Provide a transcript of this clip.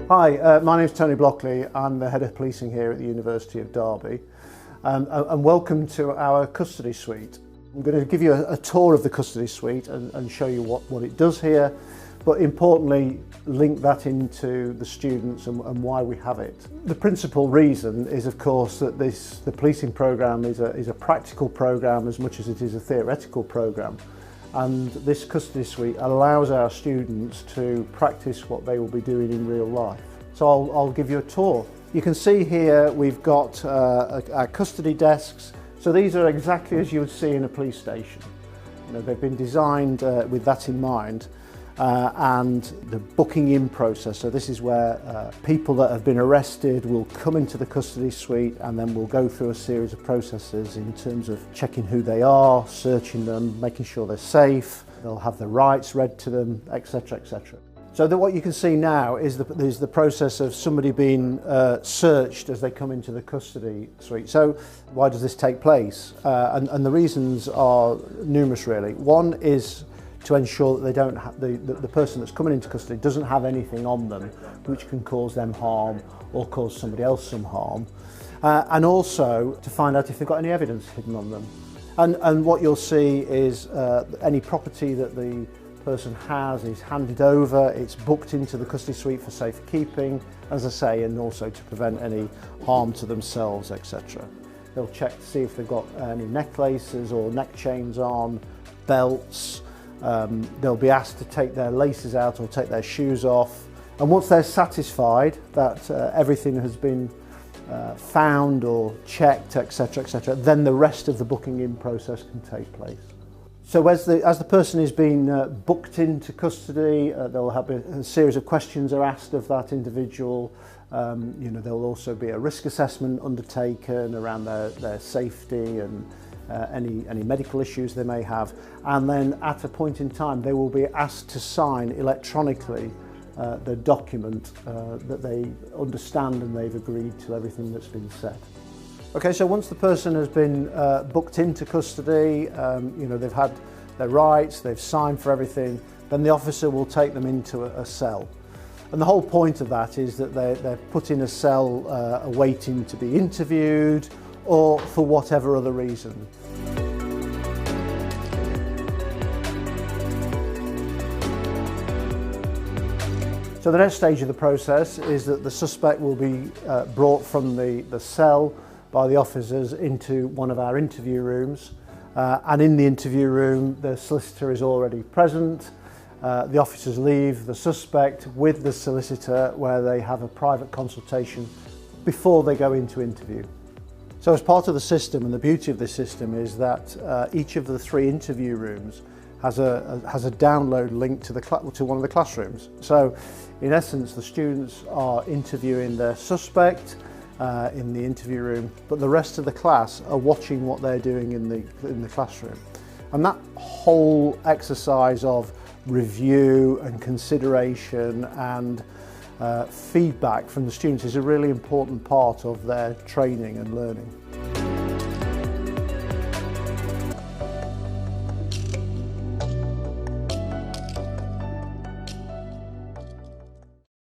Hi, my name is Tony Blockley. I'm the Head of Policing here at the University of Derby, and welcome to our custody suite. I'm going to give you a tour of the custody suite and show you what it does here, but importantly link that into the students and why we have it. The principal reason is, of course, that the policing programme is a practical programme as much as it is a theoretical programme. And this custody suite allows our students to practice what they will be doing in real life. So I'll give you a tour. You can see here we've got our custody desks. So these are exactly as you would see in a police station. You know, they've been designed with that in mind. And the booking in process, so this is where people that have been arrested will come into the custody suite, and then we'll go through a series of processes in terms of checking who they are, searching them, making sure they're safe, they'll have their rights read to them, etc, etc. So what you can see now is the process of somebody being searched as they come into the custody suite. So why does this take place? And the reasons are numerous really. One is to ensure that they don't have, the person that's coming into custody doesn't have anything on them which can cause them harm or cause somebody else some harm, and also to find out if they've got any evidence hidden on them. And what you'll see is any property that the person has is handed over, it's booked into the custody suite for safekeeping, as I say, and also to prevent any harm to themselves, etc. They'll check to see if they've got any necklaces or neck chains on, belts. They'll be asked to take their laces out or take their shoes off, and once they're satisfied that everything has been found or checked, etc, etc, then the rest of the booking in process can take place. So as the person is being booked into custody, they'll have a series of questions are asked of that individual. You know, there will also be a risk assessment undertaken around their safety and any medical issues they may have, and then at a point in time they will be asked to sign electronically the document that they understand and they've agreed to everything that's been said. Okay, so once the person has been booked into custody, you know, they've had their rights, they've signed for everything, then the officer will take them into a cell. And the whole point of that is that they're put in a cell awaiting to be interviewed, or for whatever other reason. So the next stage of the process is that the suspect will be brought from the cell by the officers into one of our interview rooms, and in the interview room the solicitor is already present. The officers leave the suspect with the solicitor where they have a private consultation before they go into interview. So as part of the system, and the beauty of this system is that each of the 3 interview rooms has a download link to one of the classrooms. So in essence, the students are interviewing their suspect in the interview room, but the rest of the class are watching what they're doing in the classroom. And that whole exercise of review and consideration and feedback from the students is a really important part of their training and learning.